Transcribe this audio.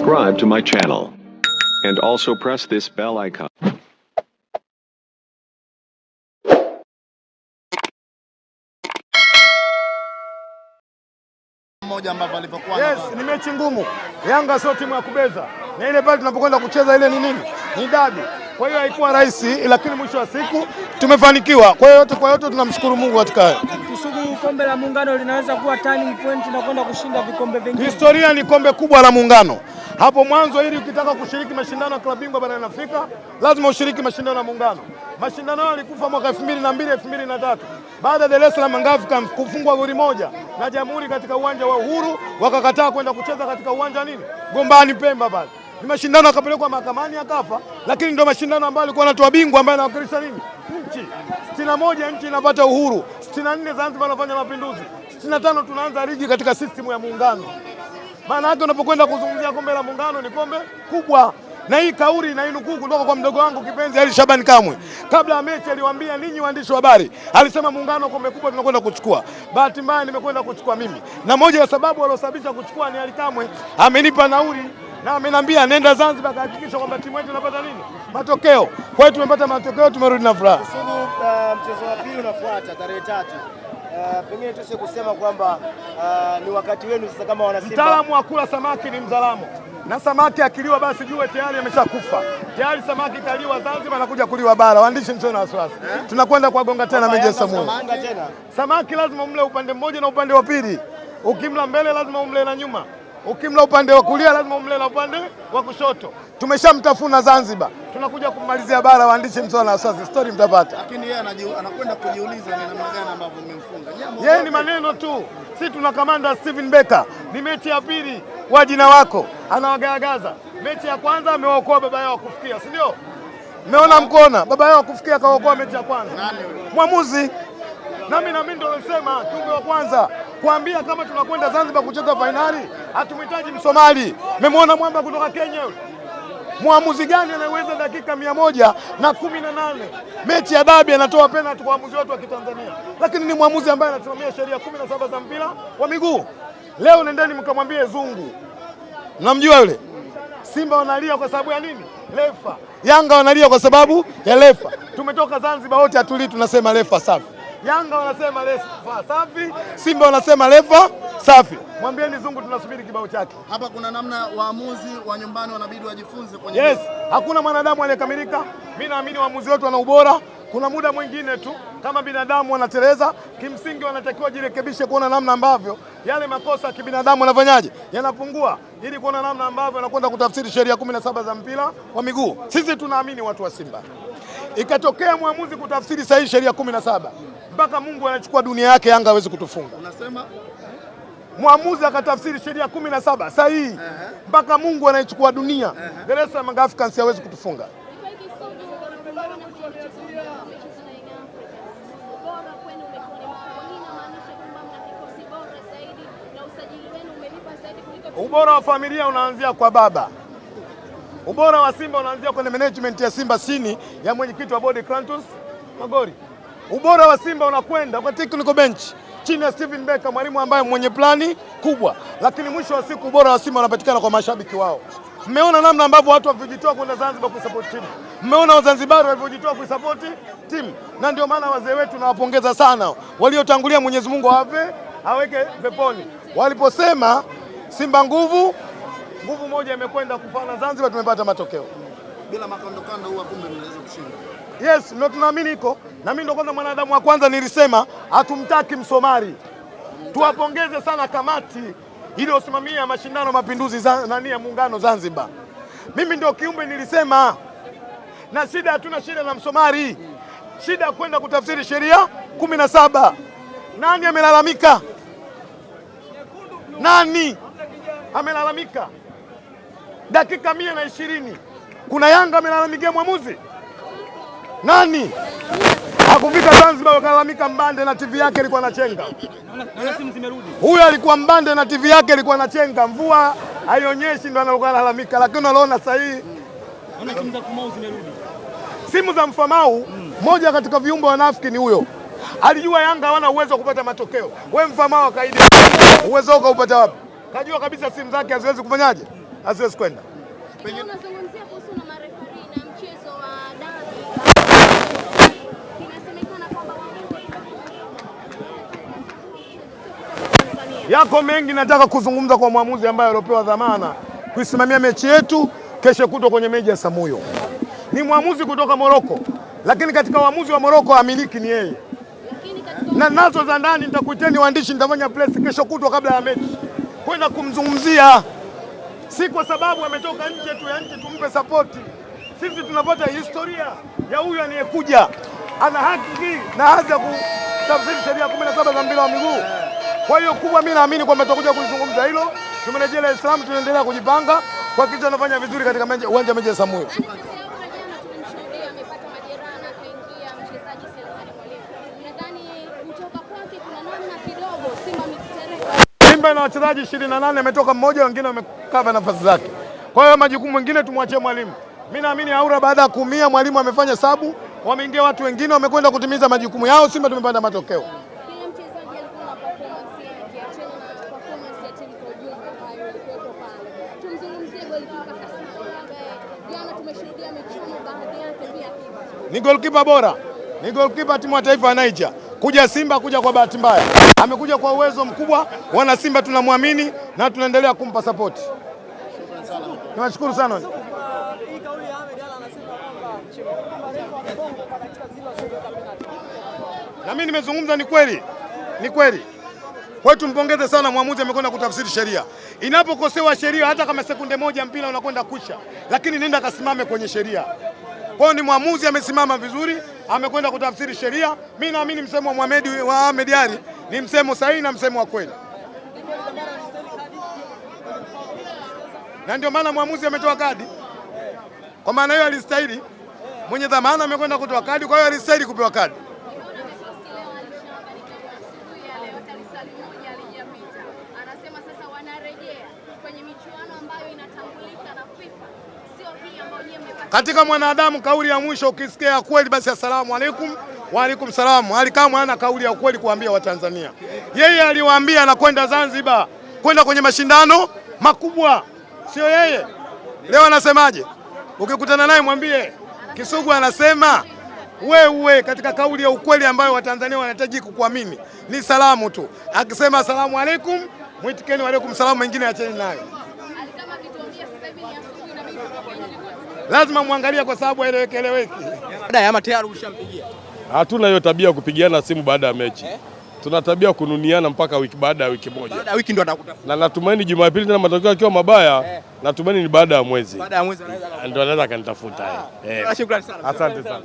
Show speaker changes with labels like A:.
A: subscribe to my channel and also press this bell icon.
B: Yes, ni mechi ngumu. Yanga sio timu ya kubeza. Na ile pale tunapokwenda kucheza ile ni nini? Ni dabi. Kwa hiyo haikuwa rahisi, lakini mwisho wa siku tumefanikiwa. Kwa hiyo yote tunamshukuru Mungu katika hayo.
C: Kisugu, kombe la Muungano linaweza kuwa turning point na kwenda kushinda vikombe vingine.
B: Historia ni kombe kubwa la Muungano. Hapo mwanzo ili ukitaka kushiriki mashindano ya klabu bingwa barani Afrika, lazima ushiriki mashindano ya Muungano. Mashindano yalikufa mwaka 2002 2003. Baada ya Dar es Salaam Africans kufungwa goli moja na Jamhuri katika uwanja wa Uhuru, wakakataa kwenda kucheza katika uwanja nini? Gombani Pemba pale. Ni mashindano yakapelekwa mahakamani yakafa, lakini ndio mashindano ambayo alikuwa anatoa bingwa ambaye anawakilisha nini? Nchi. 61 nchi inapata uhuru, 64 Zanzibar anafanya mapinduzi, 65 tunaanza ligi katika system ya Muungano. Maana yake unapokwenda kuzungumzia kombe la Muungano ni kombe kubwa. Na hii kauli na inukuu kutoka kwa mdogo wangu kipenzi Ali Shabani Kamwe. Kabla ya mechi aliwaambia ninyi waandishi wa habari, alisema Muungano kombe kubwa tunakwenda kuchukua. Bahati mbaya nimekwenda kuchukua mimi. Na moja ya sababu waliosababisha kuchukua ni Ali Kamwe, amenipa nauli na ameniambia nenda Zanzibar kahakikisha kwamba timu yetu inapata nini? Matokeo. Kwa hiyo tumepata matokeo, tumerudi na furaha.
D: Mchezo wa pili unafuata tarehe 3. Pengine tusi kusema kwamba ni wakati wenu sasa kama wana Simba.
B: Mtaalamu wa kula samaki ni mzalamu. Na samaki akiliwa basi jue tayari ameshakufa. Tayari samaki kaliwa Zanzibar na kuja kuliwa bara. Waandishi msio na wasiwasi. Tunakwenda kuwagonga tena Manchester City. Samaki lazima umle upande mmoja na upande wa pili. Ukimla mbele lazima umle na nyuma. Ukimla upande wa kulia lazima umle na upande wa kushoto. Tumeshamtafuna Zanzibar. Tunakuja kumalizia bara, waandishi msio na wasiwasi. Story mtapata.
D: Lakini yeye anakwenda kujiuliza ni namna gani ambavyo mmemfunga.
B: Yeye ni maneno tu. Sisi tuna kamanda Steven Becker. Ni mechi ya pili wa jina wako. Anawagagaza. Mechi ya kwanza amewaokoa baba yao kufikia, si ndio? Mmeona mkona baba yao kufikia kaokoa mechi ya kwanza. Mwamuzi. Nami ndio nilisema tunge wa kwanza kuambia kama tunakwenda Zanzibar kucheza finali, hatumhitaji Msomali. Mmemwona mwamba kutoka Kenya yule. Muamuzi gani anaweza dakika 118 mechi ya dabi anatoa penalty kwa waamuzi wetu wa Kitanzania? Lakini ni muamuzi ambaye anasimamia sheria 17 za mpira wa miguu. Leo nendeni mkamwambie Zungu. Namjua yule. Simba wanalia kwa sababu ya nini? Refa. Yanga wanalia kwa sababu ya refa. Tumetoka Zanzibar wote atulii tunasema refa safi. Yanga wanasema refa safi, Simba wanasema refa safi. Mwambieni Zungu tunasubiri kibao chake.
D: Hapa kuna namna waamuzi wa nyumbani wanabidi wajifunze kwenye.
B: Yes, hakuna mwanadamu aliyekamilika. Mimi naamini waamuzi wetu wana ubora. Kuna muda mwingine tu kama binadamu wanateleza, kimsingi wanatakiwa jirekebishe kuona namna ambavyo yale makosa ya kibinadamu yanafanyaje? Yanapungua ili kuona namna ambavyo wanakwenda kutafsiri sheria 17 za mpira wa miguu. Sisi tunaamini watu wa Simba. Ikatokea mwamuzi kutafsiri sahihi sheria 17, mpaka Mungu anachukua dunia yake, Yanga hawezi kutufunga.
D: Unasema
B: mwamuzi akatafsiri sheria 17 sahihi, mpaka Mungu anaichukua dunia. Dar es Salaam Africans hawezi kutufunga. Ubora wa familia unaanzia kwa baba. Ubora wa Simba unaanzia kwenye management ya Simba chini ya mwenyekiti wa bodi Clatous Magori. Ubora wa Simba unakwenda kwa technical bench chini ya Steven Becker, mwalimu ambaye mwenye plani kubwa. Lakini mwisho wa siku ubora wa Simba unapatikana kwa mashabiki wao. Mmeona namna ambavyo watu walivyojitoa kwenda Zanzibar kuisupport timu. Mmeona Wazanzibari walivyojitoa kuisupport timu. Na ndio maana wazee wetu nawapongeza sana waliotangulia, Mwenyezi Mungu awape aweke peponi. Waliposema Simba nguvu moja imekwenda kufana Zanzibar, tumepata matokeo.
D: Bila makandokando huwa kumbe mnaweza kushinda.
B: Yes, ndio tunaamini iko. Na mimi ndio kwanza mwanadamu wa kwanza nilisema hatumtaki Msomali. Tuwapongeze sana kamati iliyosimamia mashindano mapinduzi ya Muungano Zanzibar. Mimi ndio kiumbe nilisema. Na shida, hatuna shida na Msomali. Shida kwenda kutafsiri sheria 17. Nani amelalamika? Nani amelalamika? Dakika 120 kuna Yanga amelalamikia mwamuzi? Nani? Hakufika Zanzibar wakalalamika Mbande na TV yake ilikuwa inachenga. Huyo alikuwa Mbande na TV yake ilikuwa inachenga. Mvua haionyeshi ndio analalamika, lakini unaona sasa hii
C: simu za Famau zimerudi.
B: Simu za Famau, moja katika viumbe wanafiki ni huyo. Alijua Yanga hawana uwezo wa kupata matokeo. Wewe Famau akaidi. Uwezo wako upata wapi? Kajua kabisa simu zake haziwezi kufanyaje? asiwezi kwenda.
E: Pengine unazungumzia kuhusu na marefari na mchezo wa dabi. Inasemekana kwamba
B: yako mengi nataka kuzungumza kwa mwamuzi ambaye aliopewa dhamana kuisimamia mechi yetu kesho kutwa kwenye meji ya Samuyo. Ni mwamuzi kutoka Moroko, lakini katika uamuzi wa Moroko amiliki ni yeye. Na nazo za ndani nitakuiteni waandishi, nitafanya press kesho kutwa kabla ya mechi kwenda kumzungumzia, si kwa sababu ametoka nje tu ya nchi tumpe support. Sisi tunapata historia ya huyu anayekuja, ana haki na hadhi ya kutafsiri sheria 17 za mpira wa miguu. Kwa hiyo kubwa, mimi naamini kwamba tutakuja kuzungumza hilo. Tumerejea Dar es Salaam, tunaendelea kujipanga kwa kitu anafanya vizuri katika uwanja wa mechi ya Samuyo. Simba na wachezaji 28 ametoka mmoja, wengine wamekava nafasi zake. Kwa hiyo majukumu mengine tumwachie mwalimu. Mimi naamini Aura baada ya kuumia mwalimu amefanya sabu, wameingia watu wengine wamekwenda kutimiza majukumu yao. Simba tumepata matokeo.
E: Kila mchezaji alikuwa na performance yake, achana na performance ya timu kwa ujumla ambayo ilikuwa pale. Tumzungumzie golikipa Kassim ambaye jana tumeshuhudia michuano baadhi yake pia hivi.
B: Ni golikipa bora. Ni golikipa timu ya taifa ya Niger. Kuja Simba kuja kwa bahati mbaya. Amekuja kwa uwezo mkubwa. Wana Simba tunamwamini na tunaendelea kumpa support. Tunashukuru sana. Na mimi nimezungumza, ni kweli. Ni kweli. Kwa hiyo tumpongeze sana mwamuzi, amekwenda kutafsiri sheria. Inapokosewa sheria hata kama sekunde moja mpira unakwenda kusha, lakini nenda kasimame kwenye sheria. Kwa hiyo ni mwamuzi amesimama vizuri, amekwenda kutafsiri sheria. Mimi naamini msemo wa Ahmed Ally ni msemo sahihi na msemo wa kweli. Na ndio maana mwamuzi ametoa kadi. Kwa maana hiyo alistahili. Mwenye dhamana amekwenda kutoa kadi, kwa hiyo alistahili kupewa kadi.
E: Anasema sasa wanarejea kwenye michuano ambayo inatambulika na FIFA. Sio hii ambayo nyinyi mmepata.
B: Katika mwanadamu kauli ya mwisho ukisikia kweli basi asalamu alaykum wa alaykum salaam. Alikamwe ana kauli ya kweli kuambia Watanzania. Yeye aliwaambia anakwenda Zanzibar kwenda kwenye mashindano makubwa. Sio yeye. Leo anasemaje? Ukikutana naye mwambie Kisugu anasema wewe katika kauli ya ukweli ambayo Watanzania wanahitaji kukuamini. Ni salamu tu. Akisema asalamu alaykum, mwitikeni wa alaykum salaam, mengine acheni nayo.
E: Alikama kituambia sasa hivi ni asubuhi na mimi
B: lazima muangalie kwa sababu eleweki.
D: Baada ya tayari ushampigia.
F: Hatuna hiyo tabia ya kupigiana simu baada ya mechi. Tuna tabia kununiana mpaka baada ya wiki moja.
D: Baada ya wiki ndo atakutafuta.
F: Na natumaini Jumapili tena matokeo yakiwa mabaya, natumaini ni baada ya mwezi.
D: Baada ya mwezi
F: ndio anaweza kanitafuta.
D: Shukrani sana.
F: Asante sana.